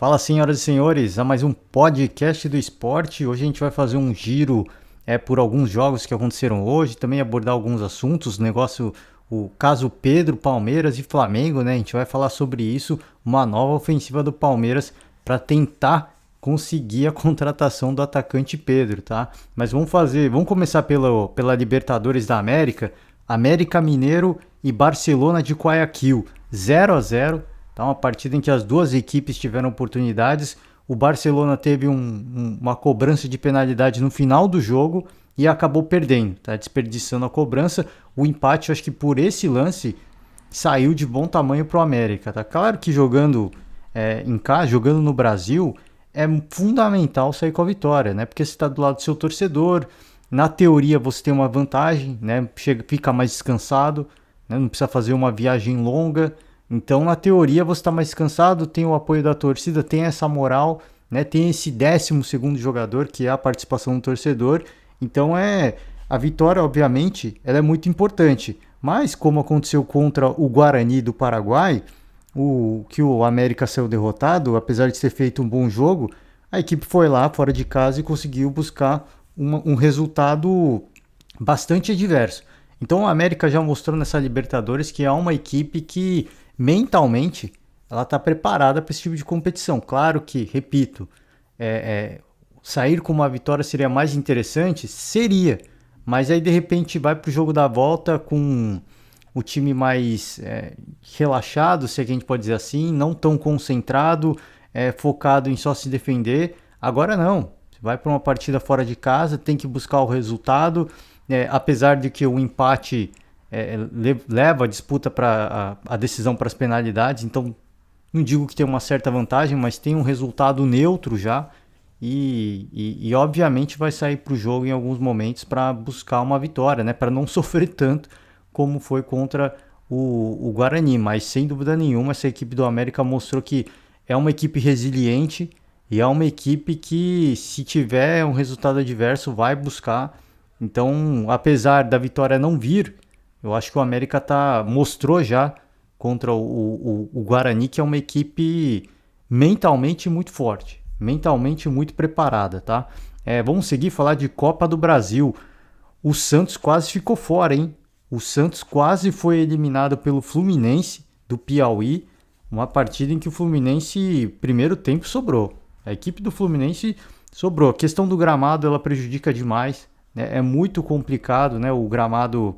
Fala, senhoras e senhores, a mais um podcast do esporte. Hoje a gente vai fazer um giro por alguns jogos que aconteceram hoje, também abordar alguns assuntos, o caso Pedro, Palmeiras e Flamengo, né? A gente vai falar sobre isso, uma nova ofensiva do Palmeiras para tentar conseguir a contratação do atacante Pedro, tá? Mas vamos começar pela Libertadores da América, América Mineiro e Barcelona de Guayaquil, 0-0. Tá, uma partida em que as duas equipes tiveram oportunidades. O Barcelona teve uma cobrança de penalidade no final do jogo e acabou perdendo, tá, desperdiçando a cobrança. O empate, acho que por esse lance, saiu de bom tamanho para o América. Tá? Claro que jogando em casa, jogando no Brasil, é fundamental sair com a vitória, né? Porque você está do lado do seu torcedor. Na teoria você tem uma vantagem, né? Fica mais descansado, né? Não precisa fazer uma viagem longa. Então, na teoria, você está mais descansado, tem o apoio da torcida, tem essa moral, né? Tem esse 12º jogador, que é a participação do torcedor. Então, a vitória, obviamente, ela é muito importante. Mas, como aconteceu contra o Guarani do Paraguai, que o América saiu derrotado, apesar de ter feito um bom jogo, a equipe foi lá, fora de casa, e conseguiu buscar um resultado bastante adverso. Então, o América já mostrou nessa Libertadores que é uma equipe que mentalmente ela está preparada para esse tipo de competição. Claro que, repito, sair com uma vitória seria mais interessante? Seria, mas aí de repente vai para o jogo da volta com o time mais relaxado, se a gente pode dizer assim, não tão concentrado, focado em só se defender. Agora não, você vai para uma partida fora de casa, tem que buscar o resultado, apesar de que o empate leva a disputa para a decisão para as penalidades, então não digo que tem uma certa vantagem, mas tem um resultado neutro já e obviamente vai sair para o jogo em alguns momentos para buscar uma vitória, né? Para não sofrer tanto como foi contra o Guarani, mas sem dúvida nenhuma essa equipe do América mostrou que é uma equipe resiliente e é uma equipe que, se tiver um resultado adverso, vai buscar. Então, apesar da vitória não vir, eu acho que o América mostrou já contra o Guarani que é uma equipe mentalmente muito forte, mentalmente muito preparada, tá? Vamos seguir falar de Copa do Brasil. O Santos quase ficou fora, hein? O Santos quase foi eliminado pelo Fluminense do Piauí, uma partida em que o Fluminense, primeiro tempo, sobrou. A equipe do Fluminense sobrou. A questão do gramado, ela prejudica demais, né? É muito complicado, né? O gramado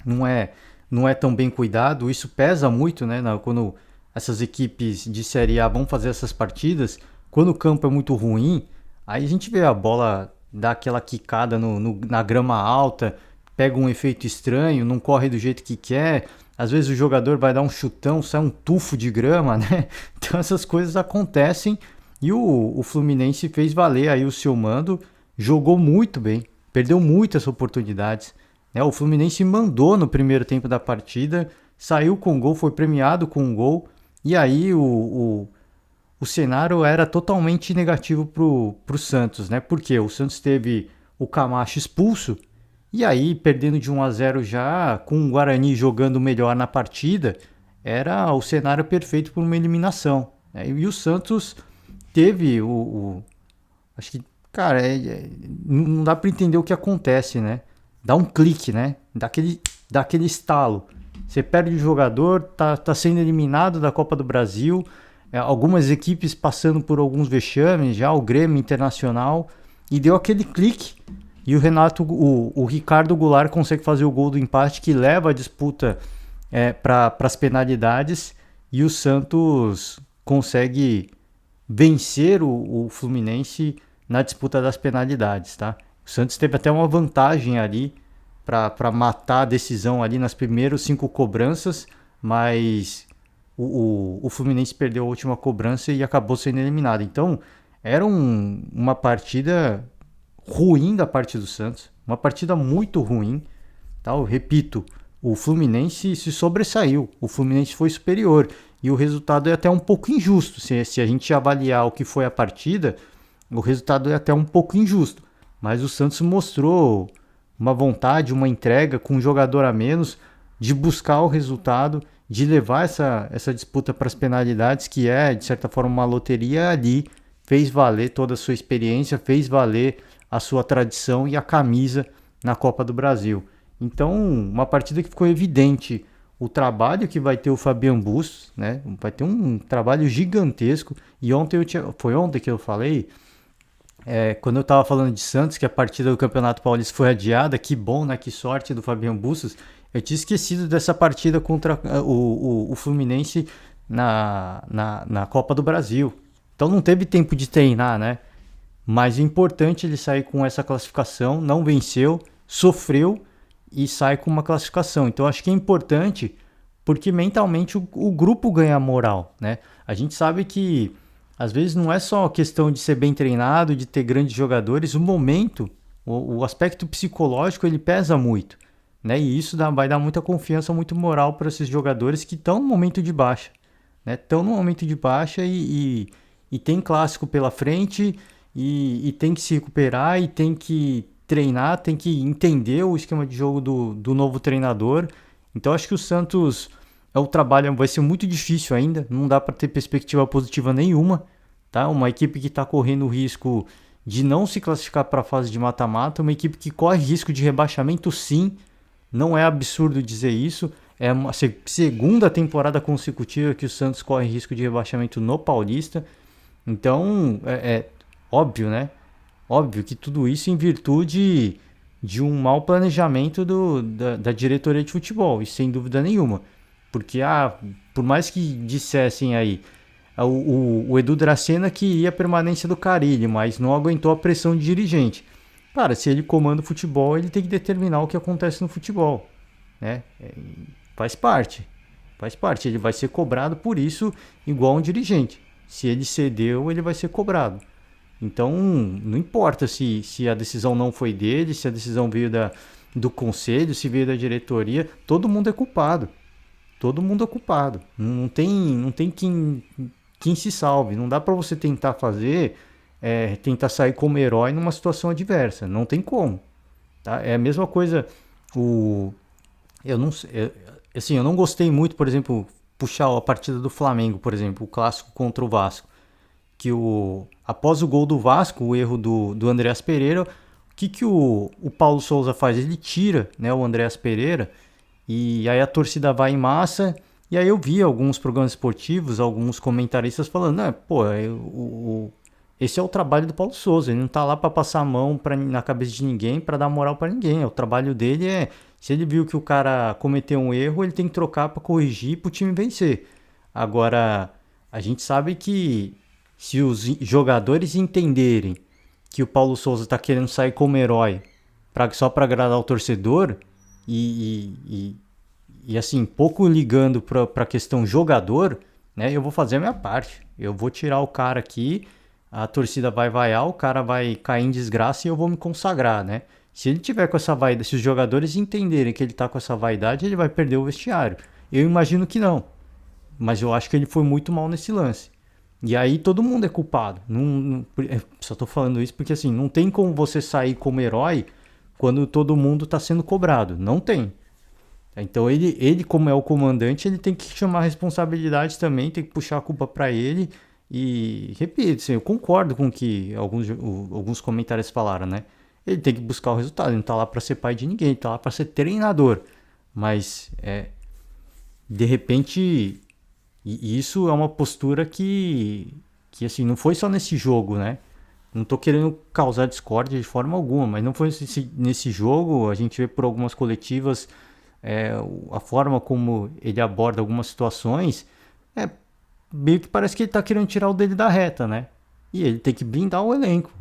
não é tão bem cuidado, isso pesa muito, né, quando essas equipes de Série A vão fazer essas partidas, quando o campo é muito ruim, aí a gente vê a bola dar aquela quicada na grama alta, pega um efeito estranho, não corre do jeito que quer, às vezes o jogador vai dar um chutão, sai um tufo de grama, né, então essas coisas acontecem e o Fluminense fez valer aí o seu mando, jogou muito bem, perdeu muitas oportunidades. O Fluminense mandou no primeiro tempo da partida, saiu com gol, foi premiado com um gol, e aí o cenário era totalmente negativo pro Santos, né? Porque o Santos teve o Camacho expulso, e aí perdendo de 1-0 já, com o Guarani jogando melhor na partida, era o cenário perfeito para uma eliminação, né? E o Santos teve acho que, cara, não dá para entender o que acontece, né? Dá um clique, né? Dá aquele estalo. Você perde o jogador, tá sendo eliminado da Copa do Brasil. Algumas equipes passando por alguns vexames, já o Grêmio Internacional. E deu aquele clique. E o Ricardo Goulart consegue fazer o gol do empate que leva a disputa para as penalidades. E o Santos consegue vencer o Fluminense na disputa das penalidades, tá? O Santos teve até uma vantagem ali para matar a decisão ali nas primeiras 5 cobranças, mas o Fluminense perdeu a última cobrança e acabou sendo eliminado. Então, era uma partida ruim da parte do Santos, uma partida muito ruim. Tá? Eu repito, o Fluminense se sobressaiu, o Fluminense foi superior e o resultado é até um pouco injusto. Se a gente avaliar o que foi a partida, o resultado é até um pouco injusto. Mas o Santos mostrou uma vontade, uma entrega com um jogador a menos de buscar o resultado de levar essa disputa para as penalidades, que é, de certa forma, uma loteria ali, fez valer toda a sua experiência, fez valer a sua tradição e a camisa na Copa do Brasil. Então, uma partida que ficou evidente o trabalho que vai ter o Fabian Bustos, né? Vai ter um trabalho gigantesco. E foi ontem que eu falei, quando eu estava falando de Santos, que a partida do Campeonato Paulista foi adiada, que bom, né? Que sorte do Fabian Bustos. Eu tinha esquecido dessa partida contra o Fluminense na Copa do Brasil. Então não teve tempo de treinar, né? Mas é importante ele sair com essa classificação, não venceu, sofreu e sai com uma classificação. Então acho que é importante porque mentalmente o grupo ganha moral, né? A gente sabe que às vezes não é só questão de ser bem treinado, de ter grandes jogadores, o momento, o aspecto psicológico ele pesa muito, né? E isso vai dar muita confiança, muito moral para esses jogadores que estão no momento de baixa, né? Estão no momento de baixa e tem clássico pela frente e tem que se recuperar e tem que treinar, tem que entender o esquema de jogo do novo treinador. Então acho que o Santos o trabalho vai ser muito difícil ainda, não dá para ter perspectiva positiva nenhuma, tá? Uma equipe que está correndo o risco de não se classificar para a fase de mata-mata, uma equipe que corre risco de rebaixamento, sim, não é absurdo dizer isso. É uma segunda temporada consecutiva que o Santos corre risco de rebaixamento no Paulista. Então, é óbvio, né? Óbvio que tudo isso em virtude de um mau planejamento da diretoria de futebol, e sem dúvida nenhuma. Porque, por mais que dissessem aí, o Edu Dracena queria a permanência do Carille, mas não aguentou a pressão de dirigente. Cara, se ele comanda o futebol, ele tem que determinar o que acontece no futebol, né? Faz parte, faz parte. Ele vai ser cobrado por isso, igual um dirigente. Se ele cedeu, ele vai ser cobrado. Então, não importa se a decisão não foi dele, se a decisão veio do conselho, se veio da diretoria, todo mundo é culpado. Todo mundo é culpado. Não tem quem se salve. Não dá para você tentar tentar sair como herói numa situação adversa. Não tem como. Tá? É a mesma coisa. Eu não assim, eu não gostei muito, por exemplo, puxar a partida do Flamengo, por exemplo, o clássico contra o Vasco, que após o gol do Vasco, o erro do Andreas Pereira, o que o Paulo Souza faz? Ele tira, né, o Andreas Pereira, e aí a torcida vai em massa. E aí eu vi alguns programas esportivos, alguns comentaristas falando, né, pô, esse é o trabalho do Paulo Souza, ele não tá lá para passar a mão na cabeça de ninguém, para dar moral para ninguém. O trabalho dele se ele viu que o cara cometeu um erro, ele tem que trocar para corrigir para o time vencer. Agora, a gente sabe que se os jogadores entenderem que o Paulo Souza está querendo sair como herói só para agradar o torcedor e assim, pouco ligando para a questão jogador, né, eu vou fazer a minha parte. Eu vou tirar o cara aqui, a torcida vai vaiar, o cara vai cair em desgraça e eu vou me consagrar, né? Se ele tiver com essa vaidade, se os jogadores entenderem que ele tá com essa vaidade, ele vai perder o vestiário. Eu imagino que não, mas eu acho que ele foi muito mal nesse lance. E aí todo mundo é culpado. Só tô falando isso porque assim, não tem como você sair como herói quando todo mundo tá sendo cobrado. Não tem. Então ele como é o comandante, ele tem que chamar a responsabilidade também, tem que puxar a culpa para ele. E repito, assim, eu concordo com o que alguns comentários falaram, né? Ele tem que buscar o resultado, ele não tá lá para ser pai de ninguém, ele tá lá para ser treinador. Mas de repente, e isso é uma postura que assim, não foi só nesse jogo, né? Não tô querendo causar discórdia de forma alguma, mas não foi nesse jogo. A gente vê por algumas coletivas a forma como ele aborda algumas situações, meio que parece que ele tá querendo tirar o dele da reta, né? E ele tem que blindar o elenco.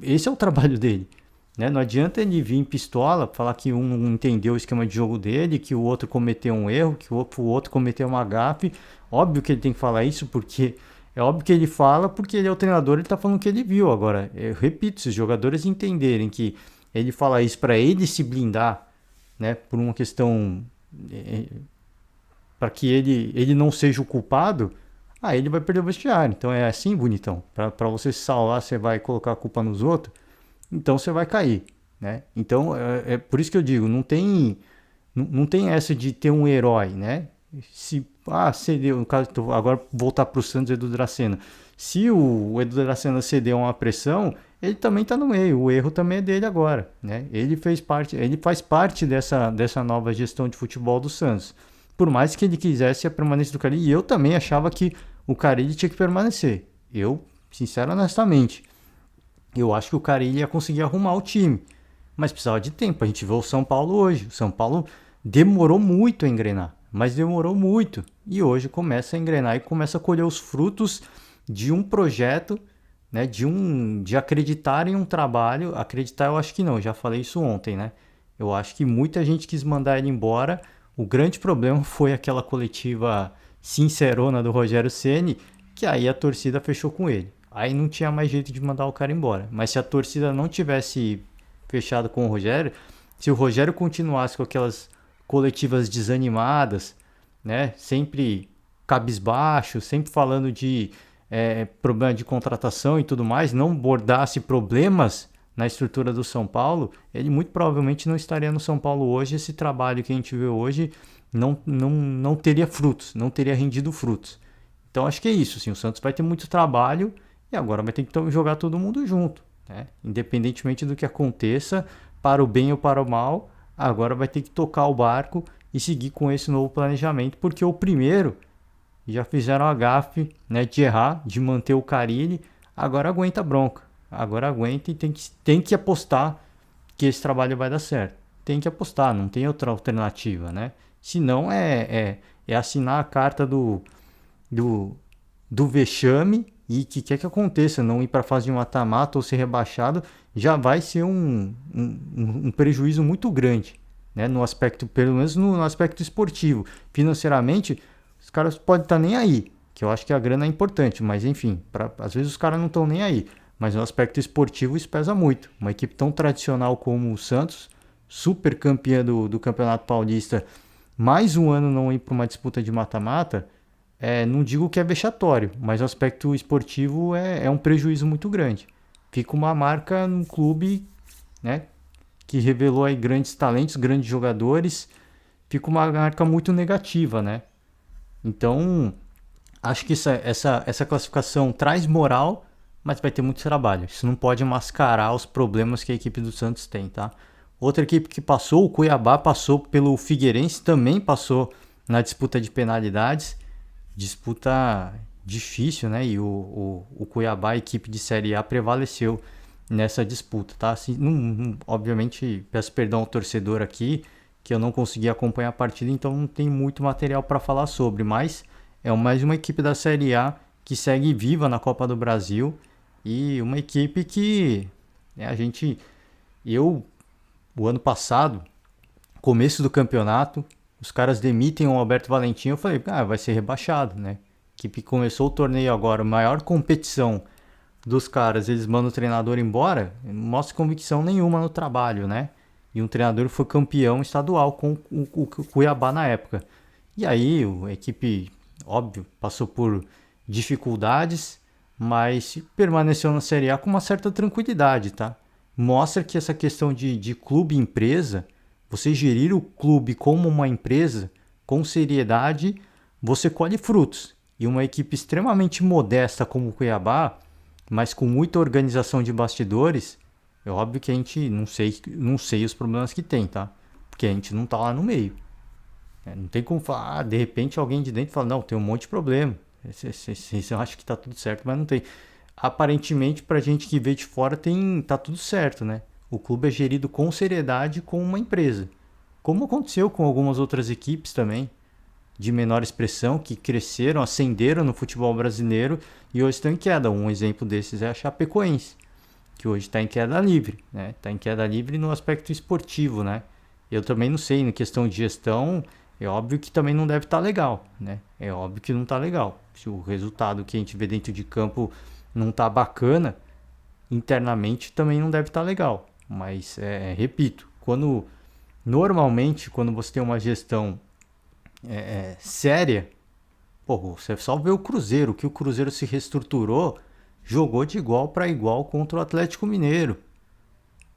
Esse é o trabalho dele. Né? Não adianta ele vir em pistola, falar que um não entendeu o esquema de jogo dele, que o outro cometeu um erro, que o outro cometeu uma gafe. Óbvio que ele tem que falar isso, porque é óbvio que ele fala, porque ele é o treinador, ele tá falando o que ele viu. Agora, eu repito, se os jogadores entenderem que ele fala isso para ele se blindar, né, por uma questão para que ele não seja o culpado, ele vai perder o vestiário. Então é assim, bonitão. Para você se salvar, você vai colocar a culpa nos outros, então você vai cair, né? Então é por isso que eu digo, não tem essa de ter um herói, né? Se cedeu, no caso, agora voltar para o Santos, Edu Dracena. Se o Edu Dracena cedeu uma pressão, ele também está no meio. O erro também é dele agora, né? Ele faz parte dessa nova gestão de futebol do Santos. Por mais que ele quisesse a permanência do Carille, e eu também achava que o Carille tinha que permanecer. Eu, sincero, honestamente, eu acho que o Carille ia conseguir arrumar o time, mas precisava de tempo. A gente vê o São Paulo hoje. O São Paulo demorou muito a engrenar, mas demorou muito. E hoje começa a engrenar e começa a colher os frutos de um projeto, né, de acreditar em um trabalho. Acreditar eu acho que não, já falei isso ontem, né? Eu acho que muita gente quis mandar ele embora. O grande problema foi aquela coletiva sincerona do Rogério Ceni, que aí a torcida fechou com ele. Aí não tinha mais jeito de mandar o cara embora. Mas se a torcida não tivesse fechado com o Rogério, se o Rogério continuasse com aquelas coletivas desanimadas, né, sempre cabisbaixo, sempre falando de problema de contratação e tudo mais, não abordasse problemas na estrutura do São Paulo, ele muito provavelmente não estaria no São Paulo hoje. Esse trabalho que a gente vê hoje não teria frutos, não teria rendido frutos. Então acho que é isso, assim, o Santos vai ter muito trabalho e agora vai ter que jogar todo mundo junto, né? Independentemente do que aconteça, para o bem ou para o mal, agora vai ter que tocar o barco e seguir com esse novo planejamento, porque o primeiro já fizeram a gafe, né, de errar, de manter o Carille, agora aguenta a bronca, agora aguenta e tem que apostar que esse trabalho vai dar certo. Tem que apostar, não tem outra alternativa, né? Senão é assinar a carta do, do vexame e que quer que aconteça, não ir para a fase de mata-mata ou ser rebaixado, já vai ser um prejuízo muito grande, né? No aspecto, pelo menos no aspecto esportivo. Financeiramente, os caras podem estar nem aí, que eu acho que a grana é importante, mas enfim, às vezes os caras não estão nem aí. Mas no aspecto esportivo isso pesa muito. Uma equipe tão tradicional como o Santos, super campeã do Campeonato Paulista, mais um ano não ir para uma disputa de mata-mata, não digo que é vexatório, mas o aspecto esportivo é um prejuízo muito grande. Fica uma marca no clube, né, que revelou aí grandes talentos, grandes jogadores, fica uma marca muito negativa, né? Então, acho que essa classificação traz moral, mas vai ter muito trabalho. Isso não pode mascarar os problemas que a equipe do Santos tem, tá? Outra equipe que passou, o Cuiabá, passou pelo Figueirense, também passou na disputa de penalidades. Disputa difícil, né? E o Cuiabá, a equipe de Série A, prevaleceu nessa disputa, tá? Assim, obviamente, peço perdão ao torcedor aqui, que eu não consegui acompanhar a partida, então não tem muito material para falar sobre, mas é mais uma equipe da Série A que segue viva na Copa do Brasil e uma equipe que eu, o ano passado, começo do campeonato, os caras demitem o Alberto Valentim, eu falei, vai ser rebaixado, né? A equipe começou o torneio agora, maior competição dos caras, eles mandam o treinador embora, não mostra convicção nenhuma no trabalho, né? E um treinador foi campeão estadual com o Cuiabá na época. E aí a equipe, óbvio, passou por dificuldades, mas permaneceu na Série A com uma certa tranquilidade, tá? Mostra que essa questão de clube e empresa, você gerir o clube como uma empresa, com seriedade, você colhe frutos. E uma equipe extremamente modesta como o Cuiabá, mas com muita organização de bastidores, é óbvio que a gente não sei os problemas que tem, tá? Porque a gente não tá lá no meio. Não tem como falar, de repente alguém de dentro fala, não, tem um monte de problema. Você acha que tá tudo certo, mas não tem. Aparentemente, pra gente que vê de fora, tá tudo certo, né? O clube é gerido com seriedade como uma empresa. Como aconteceu com algumas outras equipes também, de menor expressão, que cresceram, ascenderam no futebol brasileiro e hoje estão em queda. Um exemplo desses é a Chapecoense, que hoje está em queda livre, né? Está em queda livre no aspecto esportivo, né? Eu também não sei, na questão de gestão, é óbvio que também não deve estar legal, né? É óbvio que não está legal. Se o resultado que a gente vê dentro de campo não está bacana, internamente também não deve estar legal. Mas, repito, normalmente, quando você tem uma gestão séria, pô, você só vê o Cruzeiro, que o Cruzeiro se reestruturou, jogou de igual para igual contra o Atlético Mineiro.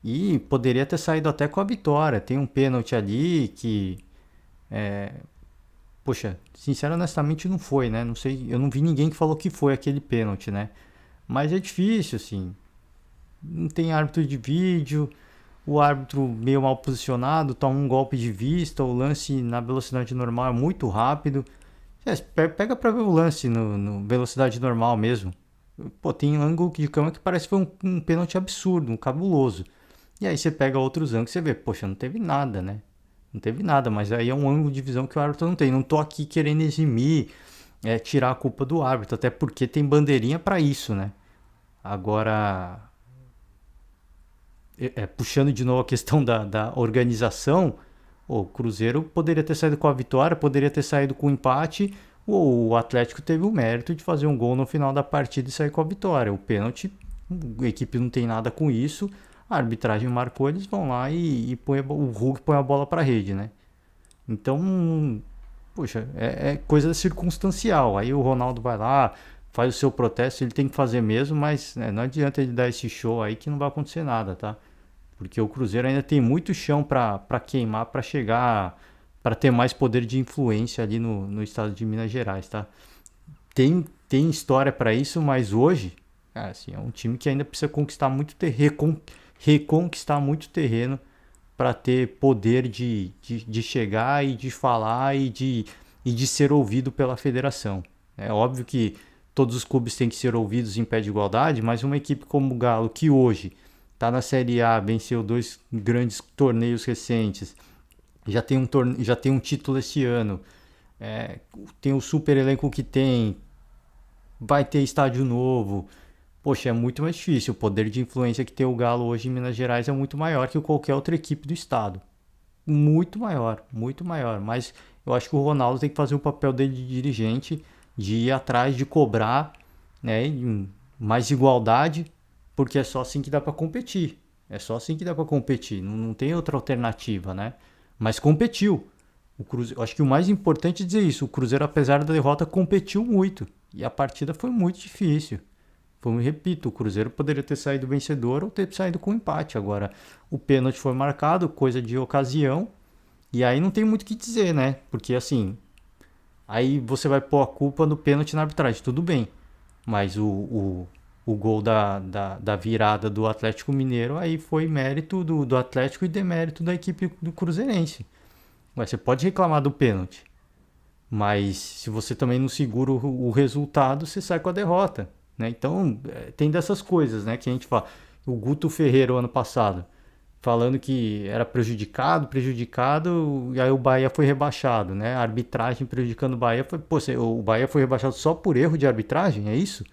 E poderia ter saído até com a vitória. Tem um pênalti ali que poxa, sincero, honestamente não foi, né? Não sei, eu não vi ninguém que falou que foi aquele pênalti, né? Mas é difícil, assim. Não tem árbitro de vídeo, o árbitro meio mal posicionado, toma um golpe de vista, o lance na velocidade normal é muito rápido. Pega pra ver o lance no velocidade normal mesmo. Pô, tem ângulo de câmera que parece que foi um pênalti absurdo, um cabuloso. E aí você pega outros ângulos e você vê, poxa, não teve nada, né? Não teve nada, mas aí é um ângulo de visão que o árbitro não tem. Não tô aqui querendo eximir, tirar a culpa do árbitro, até porque tem bandeirinha pra isso, né? Agora, puxando de novo a questão da organização, o Cruzeiro poderia ter saído com a vitória, poderia ter saído com o empate, ou o Atlético teve o mérito de fazer um gol no final da partida e sair com a vitória. O pênalti, a equipe não tem nada com isso, a arbitragem marcou, eles vão lá e põe o Hulk põe a bola para a rede, né? Então, poxa, é coisa circunstancial. Aí o Ronaldo vai lá, faz o seu protesto, ele tem que fazer mesmo, mas não adianta ele dar esse show aí que não vai acontecer nada, tá? Porque o Cruzeiro ainda tem muito chão para queimar, para chegar, para ter mais poder de influência ali no estado de Minas Gerais, tá? Tem história para isso, mas hoje, cara, assim, é um time que ainda precisa conquistar muito reconquistar muito terreno para ter poder de chegar e de falar e de ser ouvido pela federação. É óbvio que todos os clubes têm que ser ouvidos em pé de igualdade, mas uma equipe como o Galo, que hoje está na Série A, venceu 2 grandes torneios recentes, já tem um título esse ano, tem o super elenco que tem, vai ter estádio novo. Poxa, é muito mais difícil. O poder de influência que tem o Galo hoje em Minas Gerais é muito maior que qualquer outra equipe do estado. Muito maior, muito maior. Mas eu acho que o Ronaldo tem que fazer o papel dele de dirigente, de ir atrás, de cobrar, né, mais igualdade, porque é só assim que dá para competir. É só assim que dá para competir. Não tem outra alternativa, né? Mas competiu. Eu acho que o mais importante é dizer isso. O Cruzeiro, apesar da derrota, competiu muito. E a partida foi muito difícil. Como eu repito, o Cruzeiro poderia ter saído vencedor ou ter saído com empate. Agora, o pênalti foi marcado, coisa de ocasião. E aí não tem muito o que dizer, né? Porque assim, aí você vai pôr a culpa no pênalti na arbitragem, tudo bem. Mas o gol da virada do Atlético Mineiro aí foi mérito do Atlético e demérito da equipe do Cruzeirense. Mas você pode reclamar do pênalti. Mas se você também não segura o resultado, você sai com a derrota. Né? Então, tem dessas coisas, né, que a gente fala. O Guto Ferreira, ano passado, falando que era prejudicado, e aí o Bahia foi rebaixado, né? A arbitragem prejudicando o Bahia. Pô, o Bahia foi rebaixado só por erro de arbitragem, é isso?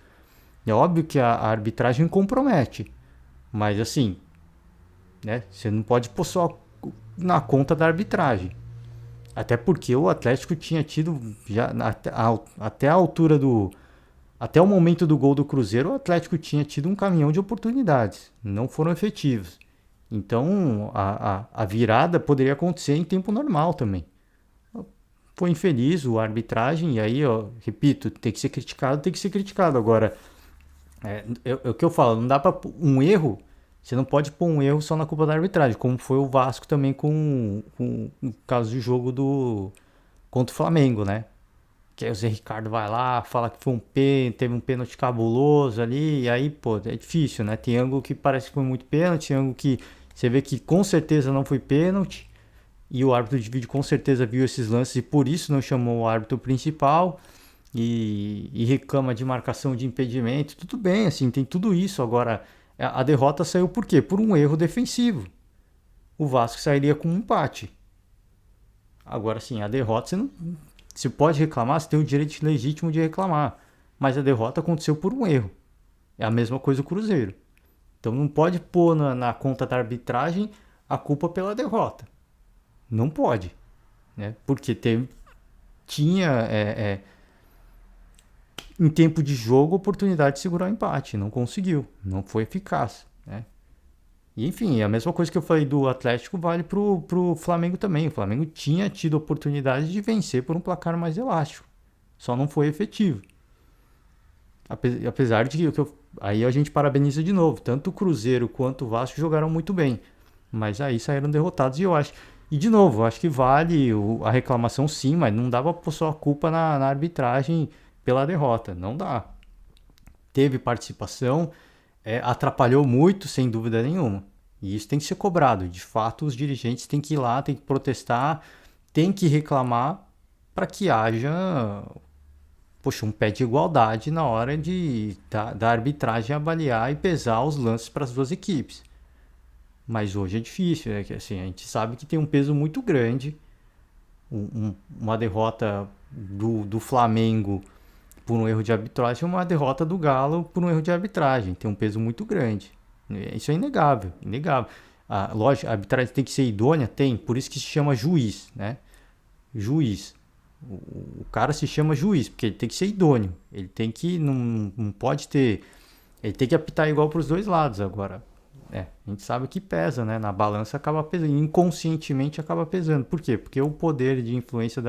É óbvio que a arbitragem compromete, mas assim, né? Você não pode pôr só na conta da arbitragem. Até porque o Atlético tinha tido, já até a altura até o momento do gol do Cruzeiro, o Atlético tinha tido um caminhão de oportunidades, não foram efetivos. Então a virada poderia acontecer em tempo normal também. Foi infeliz a arbitragem, e aí, ó, repito, tem que ser criticado, tem que ser criticado. Agora, é o que eu falo, não dá para um erro, você não pode pôr um erro só na culpa da arbitragem, como foi o Vasco também com o caso do jogo contra o Flamengo, né? Que aí o Zé Ricardo vai lá, fala que foi teve um pênalti cabuloso ali, e aí, pô, é difícil, né? Tem ângulo que parece que foi muito pênalti, tem ângulo que você vê que com certeza não foi pênalti, e o árbitro de vídeo com certeza viu esses lances e por isso não chamou o árbitro principal, e reclama de marcação de impedimento. Tudo bem, assim, tem tudo isso. Agora, a derrota saiu por quê? Por um erro defensivo. O Vasco sairia com um empate. Agora, sim, a derrota você não. Você pode reclamar, você tem o direito legítimo de reclamar. Mas a derrota aconteceu por um erro. É a mesma coisa o Cruzeiro. Então não pode pôr na conta da arbitragem a culpa pela derrota. Não pode. Né? Porque tinha, em tempo de jogo, oportunidade de segurar o empate. Não conseguiu. Não foi eficaz. Né? E, enfim, a mesma coisa que eu falei do Atlético vale pro Flamengo também. O Flamengo tinha tido oportunidade de vencer por um placar mais elástico. Só não foi efetivo. Apesar de que aí a gente parabeniza de novo. Tanto o Cruzeiro quanto o Vasco jogaram muito bem. Mas aí saíram derrotados e eu acho. E de novo, acho que vale a reclamação sim, mas não dava pra pôr só a culpa na arbitragem pela derrota. Não dá. Teve participação, atrapalhou muito, sem dúvida nenhuma. E isso tem que ser cobrado. De fato, os dirigentes têm que ir lá, têm que protestar, têm que reclamar para que haja, poxa, um pé de igualdade na hora da arbitragem avaliar e pesar os lances para as duas equipes. Mas hoje é difícil, que assim, a gente sabe que tem um peso muito grande. Uma derrota do Flamengo por um erro de arbitragem, uma derrota do Galo por um erro de arbitragem. Tem um peso muito grande. Isso é inegável, inegável. Lógico, a arbitragem tem que ser idônea? Tem, por isso que se chama juiz, né? Juiz. O cara se chama juiz, porque ele tem que ser idôneo. Ele tem que, não pode ter, ele tem que apitar igual para os dois lados agora. A gente sabe que pesa, né? Na balança acaba pesando, inconscientemente acaba pesando. Por quê? Porque o poder de influência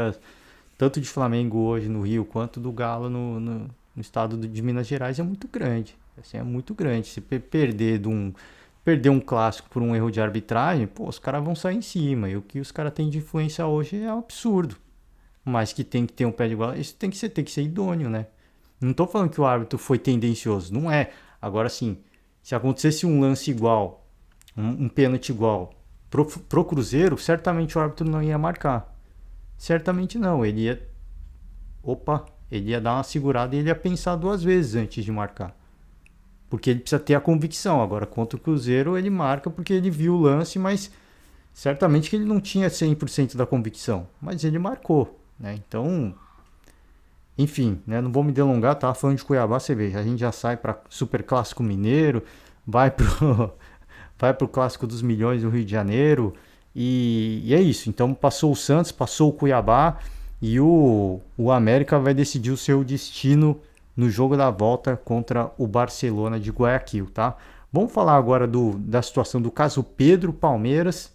tanto de Flamengo hoje no Rio, quanto do Galo no estado de Minas Gerais é muito grande. Assim, é muito grande. Se perder um clássico por um erro de arbitragem, pô, os caras vão sair em cima. E o que os caras têm de influência hoje é um absurdo. Mas que tem que ter um pé de igualdade, isso tem que ser idôneo, né? Não tô falando que o árbitro foi tendencioso, não é. Agora sim, se acontecesse um lance igual, um pênalti igual pro Cruzeiro, certamente o árbitro não ia marcar. Certamente não, ele ia dar uma segurada e ele ia pensar duas vezes antes de marcar. Porque ele precisa ter a convicção. Agora, contra o Cruzeiro, ele marca porque ele viu o lance, mas certamente que ele não tinha 100% da convicção. Mas ele marcou, né? Então, enfim, né? Não vou me delongar, tava falando de Cuiabá, você vê, a gente já sai para Super Clássico Mineiro, vai pro, vai pro Clássico dos Milhões do Rio de Janeiro, e é isso. Então passou o Santos, passou o Cuiabá, e o América vai decidir o seu destino no jogo da volta contra o Barcelona de Guayaquil, tá? Vamos falar agora da situação do caso Pedro Palmeiras.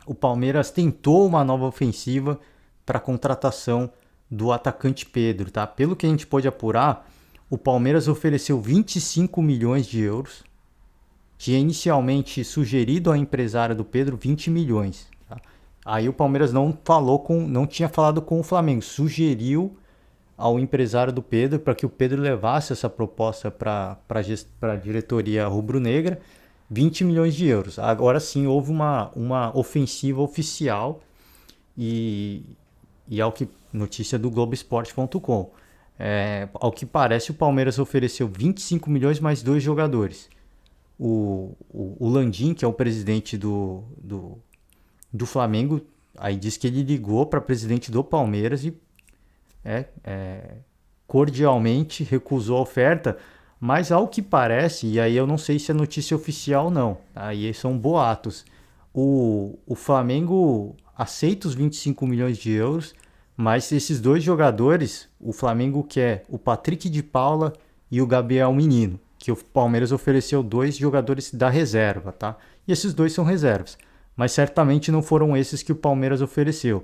O Palmeiras tentou uma nova ofensiva para a contratação do atacante Pedro, tá? Pelo que a gente pôde apurar, o Palmeiras ofereceu 25 milhões de euros. Tinha inicialmente sugerido à empresária do Pedro 20 milhões. Tá? Aí o Palmeiras não tinha falado com o Flamengo, sugeriu ao empresário do Pedro para que o Pedro levasse essa proposta para a diretoria rubro-negra, 20 milhões de euros. Agora sim houve uma ofensiva oficial e ao que notícia do Globoesporte.com. Ao que parece, o Palmeiras ofereceu 25 milhões mais dois jogadores. O Landim, que é o presidente do Flamengo, aí diz que ele ligou para o presidente do Palmeiras e cordialmente recusou a oferta, mas ao que parece, e aí eu não sei se é notícia oficial ou não, aí são boatos, o Flamengo aceita os 25 milhões de euros, mas esses dois jogadores, o Flamengo quer o Patrick de Paula e o Gabriel Menino, que o Palmeiras ofereceu dois jogadores da reserva, tá? E esses dois são reservas, mas certamente não foram esses que o Palmeiras ofereceu.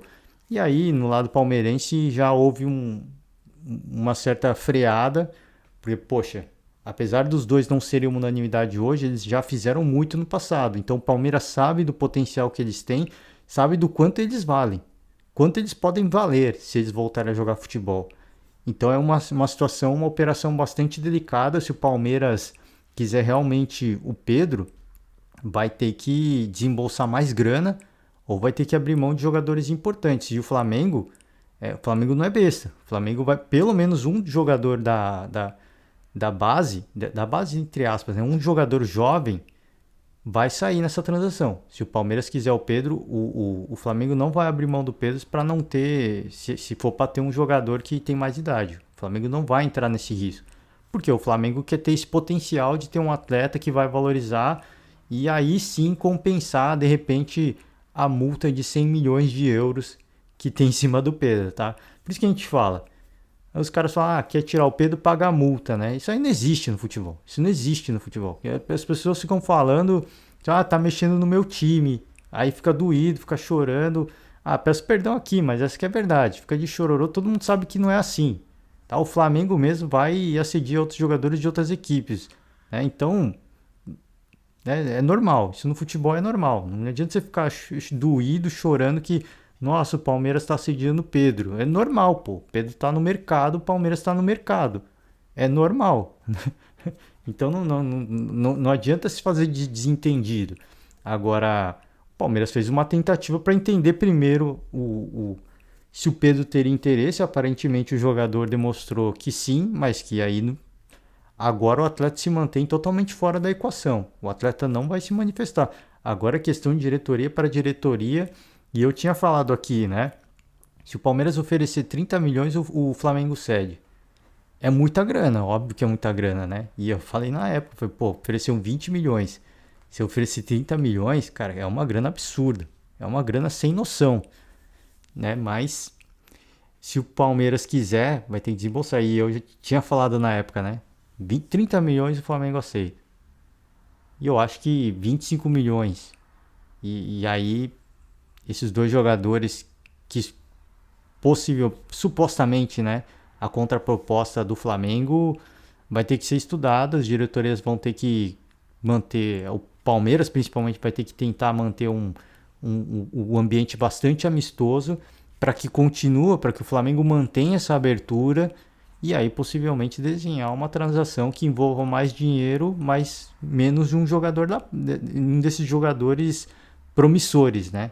E aí, no lado palmeirense, já houve uma certa freada, porque, poxa, apesar dos dois não serem uma unanimidade hoje, eles já fizeram muito no passado. Então, o Palmeiras sabe do potencial que eles têm, sabe do quanto eles valem, quanto eles podem valer se eles voltarem a jogar futebol. Então, é uma situação, uma operação bastante delicada. Se o Palmeiras quiser realmente o Pedro, vai ter que desembolsar mais grana, ou vai ter que abrir mão de jogadores importantes. E o Flamengo não é besta. O Flamengo vai, pelo menos um jogador da base entre aspas, né? Um jogador jovem vai sair nessa transação. Se o Palmeiras quiser o Pedro, o Flamengo não vai abrir mão do Pedro para não ter, se for para ter um jogador que tem mais idade. O Flamengo não vai entrar nesse risco. Porque o Flamengo quer ter esse potencial de ter um atleta que vai valorizar e aí sim compensar, de repente, a multa de 100 milhões de euros que tem em cima do Pedro, tá? Por isso que a gente fala. Os caras falam, quer tirar o Pedro, paga a multa, né? Isso aí não existe no futebol. Isso não existe no futebol. As pessoas ficam falando, tá mexendo no meu time. Aí fica doído, fica chorando. Peço perdão aqui, mas essa que é a verdade. Fica de chororô, todo mundo sabe que não é assim. Tá? O Flamengo mesmo vai assedir outros jogadores de outras equipes. Né? Então, É normal, isso no futebol é normal. Não adianta você ficar doído, chorando que, nossa, o Palmeiras está assediando o Pedro. É normal, pô. O Pedro tá no mercado, o Palmeiras está no mercado. É normal. Então não adianta se fazer de desentendido. Agora, o Palmeiras fez uma tentativa para entender primeiro se o Pedro teria interesse. Aparentemente o jogador demonstrou que sim, mas que aí agora o atleta se mantém totalmente fora da equação. O atleta não vai se manifestar. Agora é questão de diretoria para diretoria. E eu tinha falado aqui, né? Se o Palmeiras oferecer 30 milhões, o Flamengo cede. É muita grana, óbvio que é muita grana, né? E eu falei na época, falei, pô, ofereceu 20 milhões. Se eu oferecer 30 milhões, cara, é uma grana absurda. É uma grana sem noção, né? Mas se o Palmeiras quiser, vai ter que desembolsar. E eu já tinha falado na época, né? 30 milhões o Flamengo aceita. E eu acho que 25 milhões. E aí, esses dois jogadores que supostamente, né? A contraproposta do Flamengo vai ter que ser estudada. As diretorias vão ter que manter. O Palmeiras, principalmente, vai ter que tentar manter um ambiente bastante amistoso para que continue, para que o Flamengo mantenha essa abertura e aí possivelmente desenhar uma transação que envolva mais dinheiro, mas menos de um jogador um desses jogadores promissores, né?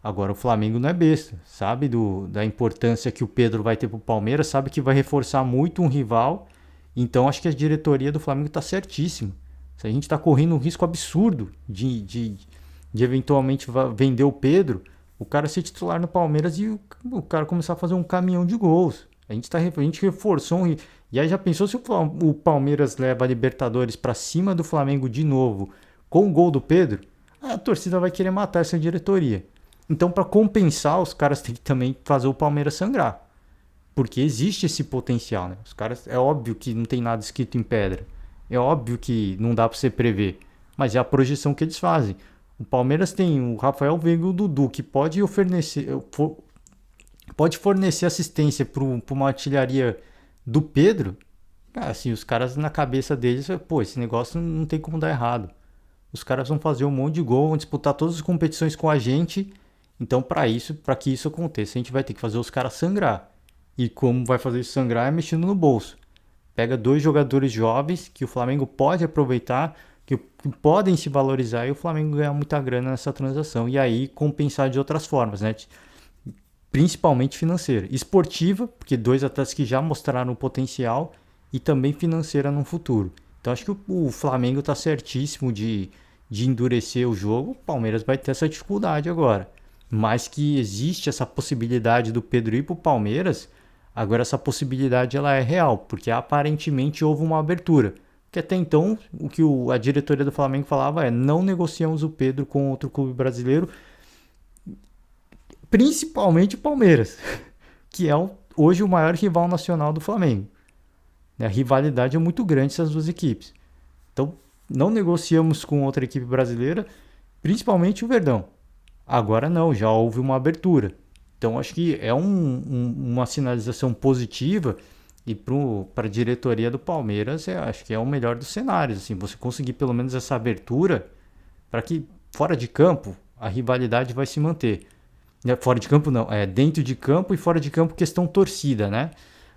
Agora o Flamengo não é besta, sabe da importância que o Pedro vai ter para o Palmeiras, sabe que vai reforçar muito um rival, então acho que a diretoria do Flamengo está certíssima. Se a gente está correndo um risco absurdo de eventualmente vender o Pedro, o cara ser titular no Palmeiras e o cara começar a fazer um caminhão de gols. A gente reforçou e aí já pensou se o Palmeiras leva a Libertadores para cima do Flamengo de novo com o gol do Pedro? A torcida vai querer matar essa diretoria. Então, para compensar, os caras têm que também fazer o Palmeiras sangrar. Porque existe esse potencial, né? Os caras, é óbvio que não tem nada escrito em pedra. É óbvio que não dá para você prever. Mas é a projeção que eles fazem. O Palmeiras tem o Rafael Veiga e o Dudu, que pode fornecer assistência para uma artilharia do Pedro. Assim, os caras na cabeça deles, pô, esse negócio não tem como dar errado. Os caras vão fazer um monte de gol, vão disputar todas as competições com a gente. Então, para que isso aconteça, a gente vai ter que fazer os caras sangrar. E como vai fazer isso sangrar é mexendo no bolso. Pega dois jogadores jovens que o Flamengo pode aproveitar, que podem se valorizar e o Flamengo ganhar muita grana nessa transação. E aí compensar de outras formas, né? Principalmente financeira. Esportiva, porque dois atletas que já mostraram o potencial, e também financeira no futuro. Então acho que o Flamengo está certíssimo de endurecer o jogo. O Palmeiras vai ter essa dificuldade agora. Mas que existe essa possibilidade do Pedro ir para o Palmeiras, agora essa possibilidade ela é real, porque aparentemente houve uma abertura. Que até então o que a diretoria do Flamengo falava é: não negociamos o Pedro com outro clube brasileiro, principalmente o Palmeiras, que é hoje o maior rival nacional do Flamengo. A rivalidade é muito grande essas duas equipes. Então, não negociamos com outra equipe brasileira, principalmente o Verdão. Agora não, já houve uma abertura. Então, acho que é uma sinalização positiva e para a diretoria do Palmeiras, acho que é o melhor dos cenários. Assim, você conseguir pelo menos essa abertura para que fora de campo a rivalidade vai se manter. Fora de campo não, dentro de campo e fora de campo questão torcida, né?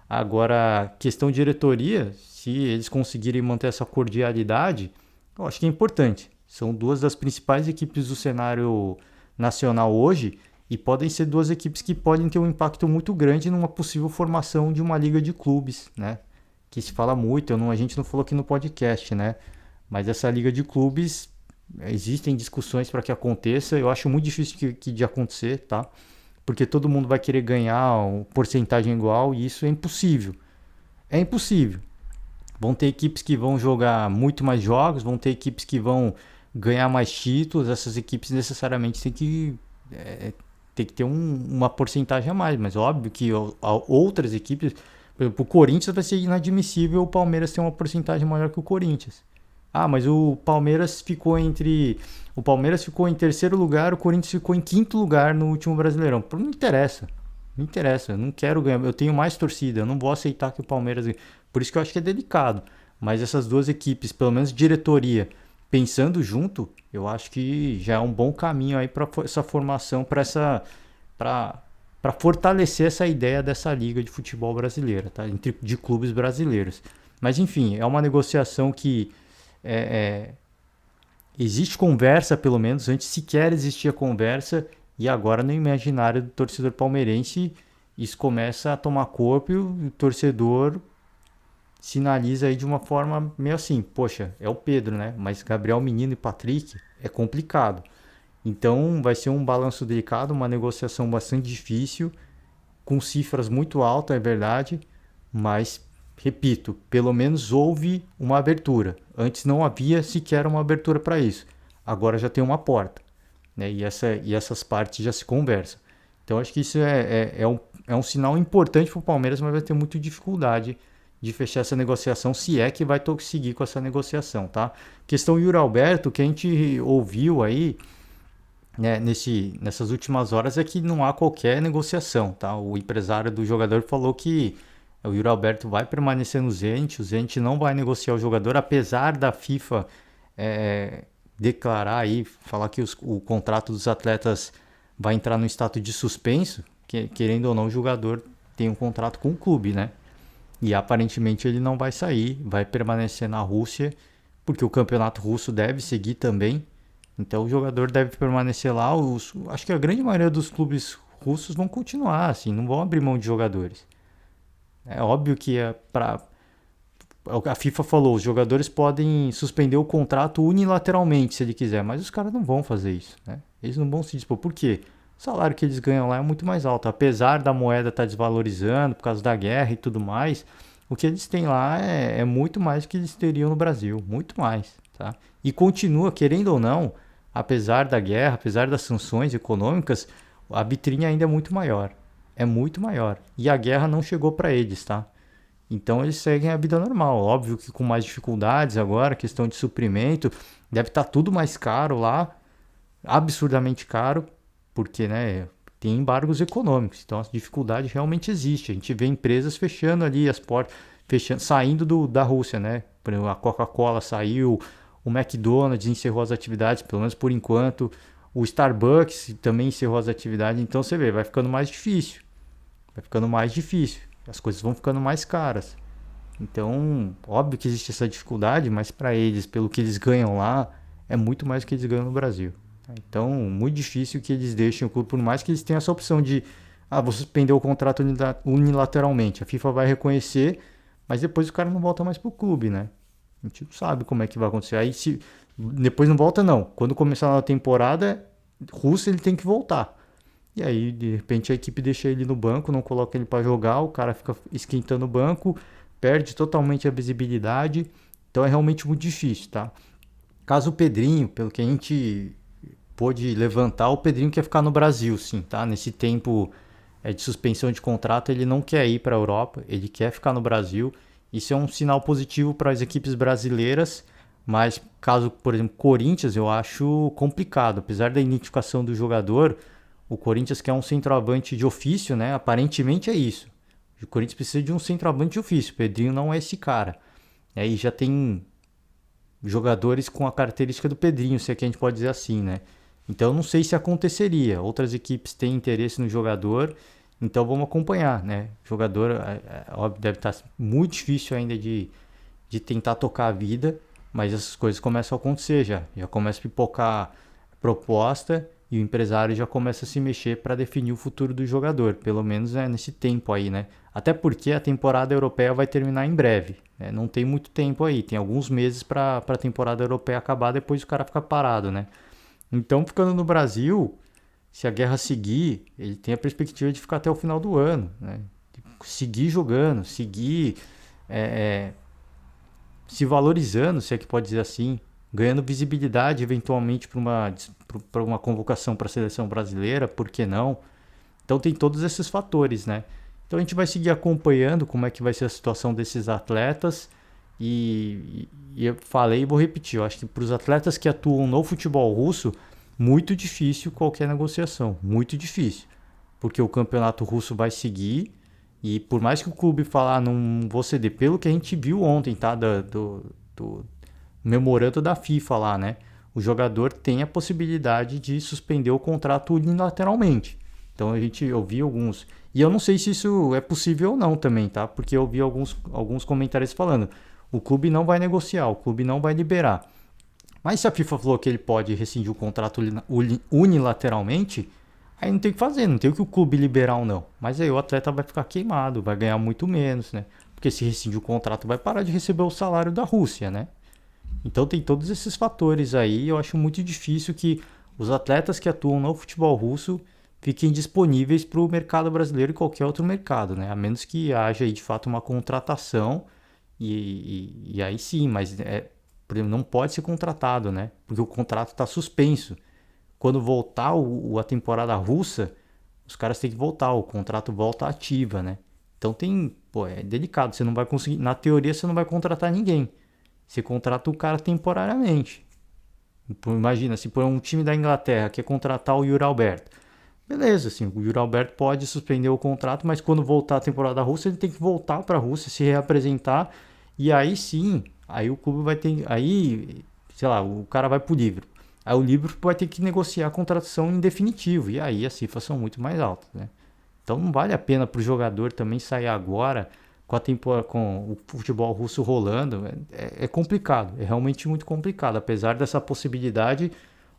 Agora, questão diretoria, se eles conseguirem manter essa cordialidade, eu acho que é importante. São duas das principais equipes do cenário nacional hoje e podem ser duas equipes que podem ter um impacto muito grande numa possível formação de uma liga de clubes, né? Que se fala muito, a gente não falou aqui no podcast, né? Mas essa liga de clubes, existem discussões para que aconteça. Eu acho muito difícil de acontecer, tá? Porque todo mundo vai querer ganhar uma porcentagem igual e isso é impossível. É impossível. Vão ter equipes que vão jogar muito mais jogos, vão ter equipes que vão ganhar mais títulos. Essas equipes necessariamente têm que ter uma porcentagem a mais. Mas óbvio que outras equipes, por exemplo, o Corinthians vai ser inadmissível o Palmeiras ter uma porcentagem maior que o Corinthians. Ah, mas o Palmeiras ficou em terceiro lugar, o Corinthians ficou em quinto lugar no último Brasileirão. Não interessa. Não interessa. Eu não quero ganhar. Eu tenho mais torcida. Eu não vou aceitar que o Palmeiras ganhe. Por isso que eu acho que é delicado. Mas essas duas equipes, pelo menos diretoria, pensando junto, eu acho que já é um bom caminho aí para essa formação, para fortalecer essa ideia dessa liga de futebol brasileira, tá? De clubes brasileiros. Mas enfim, é uma negociação que é, existe conversa, pelo menos antes sequer existia conversa, e agora no imaginário do torcedor palmeirense isso começa a tomar corpo e o torcedor sinaliza aí de uma forma meio assim, poxa, é o Pedro, né? Mas Gabriel Menino e Patrick é complicado. Então vai ser um balanço delicado, uma negociação bastante difícil, com cifras muito altas, é verdade, mas repito, pelo menos houve uma abertura. Antes não havia sequer uma abertura para isso. Agora já tem uma porta, né? E essas partes já se conversam. Então acho que isso é um sinal importante para o Palmeiras, mas vai ter muita dificuldade de fechar essa negociação, se é que vai seguir com essa negociação, tá? Questão Yuri Alberto, que a gente ouviu aí, né, nessas últimas horas é que não há qualquer negociação, tá? O empresário do jogador falou que o Yuri Alberto vai permanecer no Zenit, o Zenit não vai negociar o jogador, apesar da FIFA declarar aí, falar que o contrato dos atletas vai entrar no status de suspenso, que, querendo ou não, o jogador tem um contrato com o clube, né? E aparentemente ele não vai sair, vai permanecer na Rússia, porque o campeonato russo deve seguir também. Então o jogador deve permanecer lá. Acho que a grande maioria dos clubes russos vão continuar, assim, não vão abrir mão de jogadores. É óbvio que a FIFA falou, os jogadores podem suspender o contrato unilateralmente se ele quiser, mas os caras não vão fazer isso, né? Eles não vão se dispor. Por quê? O salário que eles ganham lá é muito mais alto. Apesar da moeda estar desvalorizando por causa da guerra e tudo mais, o que eles têm lá é muito mais do que eles teriam no Brasil. Muito mais, tá? E continua, querendo ou não, apesar da guerra, apesar das sanções econômicas, a vitrine ainda é muito maior. É muito maior. E a guerra não chegou para eles, tá? Então eles seguem a vida normal. Óbvio que com mais dificuldades agora, questão de suprimento, deve estar tudo mais caro lá, absurdamente caro, porque, né, tem embargos econômicos. Então a dificuldade realmente existe. A gente vê empresas fechando ali as portas, fechando, saindo da Rússia, né? Por exemplo, a Coca-Cola saiu, o McDonald's encerrou as atividades, pelo menos por enquanto. O Starbucks também encerrou as atividades. Então você vê, vai ficando mais difícil. Vai ficando mais difícil. As coisas vão ficando mais caras. Então, óbvio que existe essa dificuldade, mas para eles, pelo que eles ganham lá, é muito mais do que eles ganham no Brasil. Então, muito difícil que eles deixem o clube, por mais que eles tenham essa opção de vou suspender o contrato unilateralmente. A FIFA vai reconhecer, mas depois o cara não volta mais pro clube, né? A gente não sabe como é que vai acontecer. Aí, se depois não volta, não. Quando começar a temporada russa, ele tem que voltar. E aí, de repente, a equipe deixa ele no banco, não coloca ele para jogar, o cara fica esquentando o banco, perde totalmente a visibilidade. Então é realmente muito difícil, tá? Caso o Pedrinho, pelo que a gente pôde levantar, o Pedrinho quer ficar no Brasil, sim, tá? Nesse tempo de suspensão de contrato, ele não quer ir para a Europa, ele quer ficar no Brasil. Isso é um sinal positivo para as equipes brasileiras, mas caso, por exemplo, Corinthians, eu acho complicado. Apesar da identificação do jogador, o Corinthians quer um centroavante de ofício, né? Aparentemente é isso. O Corinthians precisa de um centroavante de ofício. O Pedrinho não é esse cara. E já tem jogadores com a característica do Pedrinho, se é que a gente pode dizer assim, né? Então eu não sei se aconteceria. Outras equipes têm interesse no jogador, então vamos acompanhar, né? O jogador, óbvio, deve estar muito difícil ainda de tentar tocar a vida, mas essas coisas começam a acontecer já. Já começa a pipocar proposta e o empresário já começa a se mexer para definir o futuro do jogador, pelo menos nesse tempo aí, né? Até porque a temporada europeia vai terminar em breve, né? Não tem muito tempo aí, tem alguns meses para a temporada europeia acabar, depois o cara fica parado, né? Então, ficando no Brasil, se a guerra seguir, ele tem a perspectiva de ficar até o final do ano, né? Seguir jogando, seguir se valorizando, se é que pode dizer assim, ganhando visibilidade eventualmente para uma convocação para a seleção brasileira, por que não? Então tem todos esses fatores, né? Então a gente vai seguir acompanhando como é que vai ser a situação desses atletas e eu falei e vou repetir, eu acho que para os atletas que atuam no futebol russo, muito difícil qualquer negociação, muito difícil, porque o campeonato russo vai seguir e por mais que o clube falar não vou ceder, pelo que a gente viu ontem, tá, memorando da FIFA lá, né? O jogador tem a possibilidade de suspender o contrato unilateralmente. Então eu vi alguns. E eu não sei se isso é possível ou não também, tá? Porque eu vi alguns comentários falando: o clube não vai negociar, o clube não vai liberar. Mas se a FIFA falou que ele pode rescindir o contrato unilateralmente, aí não tem o que fazer, não tem o que o clube liberar ou não. Mas aí o atleta vai ficar queimado, vai ganhar muito menos, né? Porque se rescindir o contrato, vai parar de receber o salário da Rússia, né? Então tem todos esses fatores aí. Eu acho muito difícil que os atletas que atuam no futebol russo fiquem disponíveis para o mercado brasileiro e qualquer outro mercado, né? A menos que haja aí de fato uma contratação e aí sim, mas não pode ser contratado, né? Porque o contrato está suspenso. Quando voltar a temporada russa, os caras têm que voltar, o contrato volta ativa, né? Então é delicado, você não vai conseguir, na teoria você não vai contratar ninguém. Você contrata o cara temporariamente. Imagina, se por um time da Inglaterra quer contratar o Yuri Alberto. Beleza, assim, o Yuri Alberto pode suspender o contrato, mas quando voltar a temporada russa, ele tem que voltar para a Rússia, se reapresentar, e aí sim, aí o clube vai ter, aí, sei lá, o cara vai pro Liverpool. Aí o Liverpool vai ter que negociar a contratação em definitivo, e aí as cifras são muito mais altas, né? Então não vale a pena para o jogador também sair agora com o futebol russo rolando. É complicado, é realmente muito complicado. Apesar dessa possibilidade,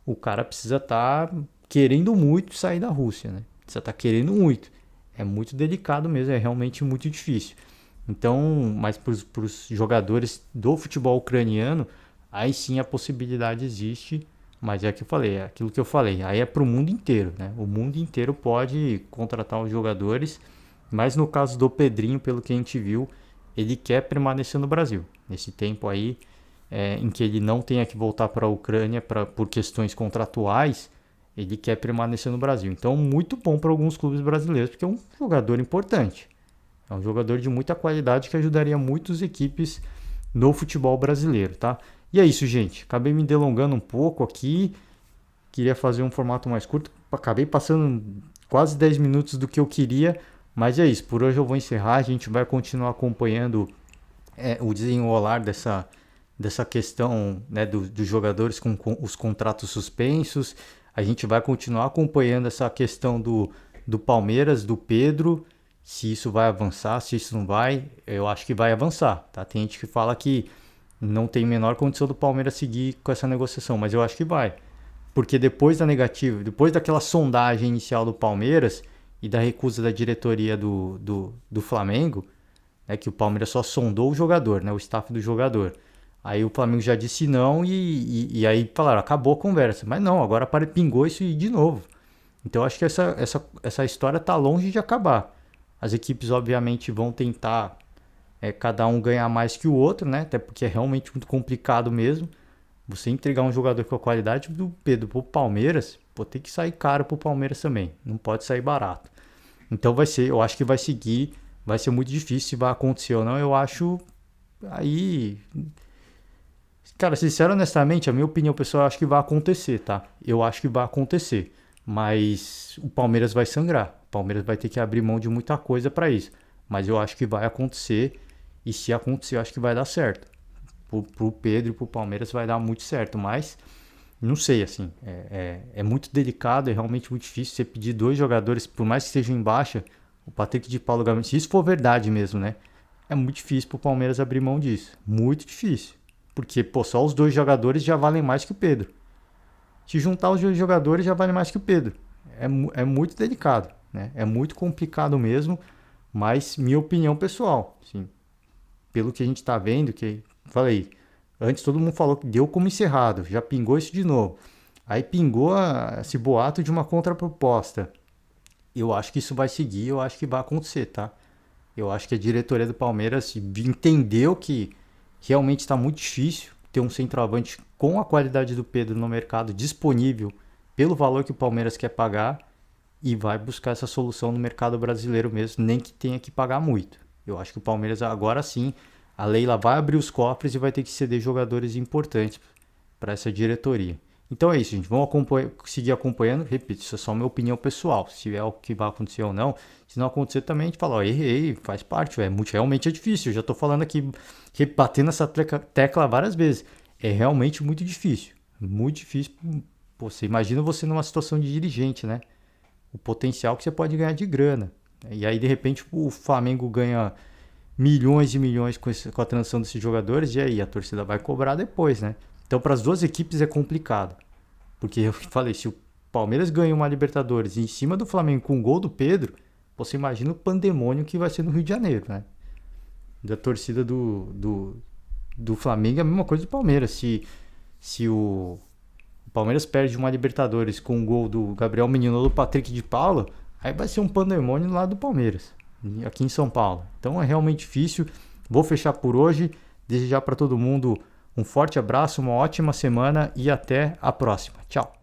o cara precisa estar querendo muito sair da Rússia, né? Precisa estar querendo muito. É muito delicado mesmo, é realmente muito difícil. Então, mas para os jogadores do futebol ucraniano, aí sim a possibilidade existe, mas é que eu falei, é aquilo que eu falei, aí é para o mundo inteiro, né? O mundo inteiro pode contratar os jogadores, mas no caso do Pedrinho, pelo que a gente viu, ele quer permanecer no Brasil. Nesse tempo aí, em que ele não tenha que voltar para a Ucrânia por questões contratuais, ele quer permanecer no Brasil. Então, muito bom para alguns clubes brasileiros, porque é um jogador importante. É um jogador de muita qualidade que ajudaria muitas equipes no futebol brasileiro, tá? E é isso, gente. Acabei me delongando um pouco aqui. Queria fazer um formato mais curto. Acabei passando quase 10 minutos do que eu queria. Mas é isso. Por hoje eu vou encerrar. A gente vai continuar acompanhando o desenrolar dessa questão, né, dos jogadores com os contratos suspensos. A gente vai continuar acompanhando essa questão do Palmeiras, do Pedro, se isso vai avançar, se isso não vai. Eu acho que vai avançar, tá? Tem gente que fala que não tem menor condição do Palmeiras seguir com essa negociação, mas eu acho que vai. Porque depois da negativa, depois daquela sondagem inicial do Palmeiras e da recusa da diretoria do Flamengo, né, que o Palmeiras só sondou o jogador, né, o staff do jogador. Aí o Flamengo já disse não e aí falaram, acabou a conversa. Mas não, agora pingou isso de novo. Então eu acho que essa história está longe de acabar. As equipes obviamente vão tentar cada um ganhar mais que o outro, né? Até porque é realmente muito complicado mesmo. Você entregar um jogador com a qualidade do Pedro pro Palmeiras, pô, tem que sair caro pro Palmeiras também. Não pode sair barato. Então eu acho que vai seguir, vai ser muito difícil se vai acontecer ou não. Eu acho aí, cara, sincero, honestamente, a minha opinião pessoal, eu acho que vai acontecer, tá? Eu acho que vai acontecer, mas o Palmeiras vai sangrar. O Palmeiras vai ter que abrir mão de muita coisa para isso, mas eu acho que vai acontecer e se acontecer, eu acho que vai dar certo. Pro Pedro e pro Palmeiras vai dar muito certo, mas não sei, assim, é muito delicado, é realmente muito difícil você pedir dois jogadores, por mais que estejam em baixa, o Patrick de Paulo Gabriel, se isso for verdade mesmo, né? É muito difícil pro Palmeiras abrir mão disso, muito difícil, porque, pô, só os dois jogadores já valem mais que o Pedro. Se juntar os dois jogadores já vale mais que o Pedro. É muito delicado, né? É muito complicado mesmo, mas minha opinião pessoal, assim, pelo que a gente tá vendo, que falei, antes todo mundo falou que deu como encerrado, já pingou isso de novo. Aí pingou esse boato de uma contraproposta. Eu acho que isso vai seguir, eu acho que vai acontecer, tá? Eu acho que a diretoria do Palmeiras entendeu que realmente está muito difícil ter um centroavante com a qualidade do Pedro no mercado disponível pelo valor que o Palmeiras quer pagar e vai buscar essa solução no mercado brasileiro mesmo, nem que tenha que pagar muito. Eu acho que o Palmeiras agora sim, a Leila vai abrir os cofres e vai ter que ceder jogadores importantes para essa diretoria. Então é isso, gente. Vamos seguir acompanhando. Repito, isso é só minha opinião pessoal. Se é o que vai acontecer ou não. Se não acontecer também, a gente fala, ó, errei, faz parte. Realmente é difícil. Eu já estou falando aqui, batendo essa tecla várias vezes. é realmente muito difícil. Muito difícil. Pô, você imagina você numa situação de dirigente, né? O potencial que você pode ganhar de grana. E aí, de repente, o Flamengo ganha milhões e milhões com a transição desses jogadores, e aí a torcida vai cobrar depois, né? Então, para as duas equipes é complicado. Porque eu falei, se o Palmeiras ganha uma Libertadores em cima do Flamengo com o gol do Pedro, você imagina o pandemônio que vai ser no Rio de Janeiro, né? Da torcida do Flamengo é a mesma coisa do Palmeiras. Se o Palmeiras perde uma Libertadores com o gol do Gabriel Menino ou do Patrick de Paula, aí vai ser um pandemônio lá do Palmeiras, aqui em São Paulo. Então é realmente difícil. Vou fechar por hoje. Desejar para todo mundo um forte abraço, uma ótima semana e até a próxima. Tchau!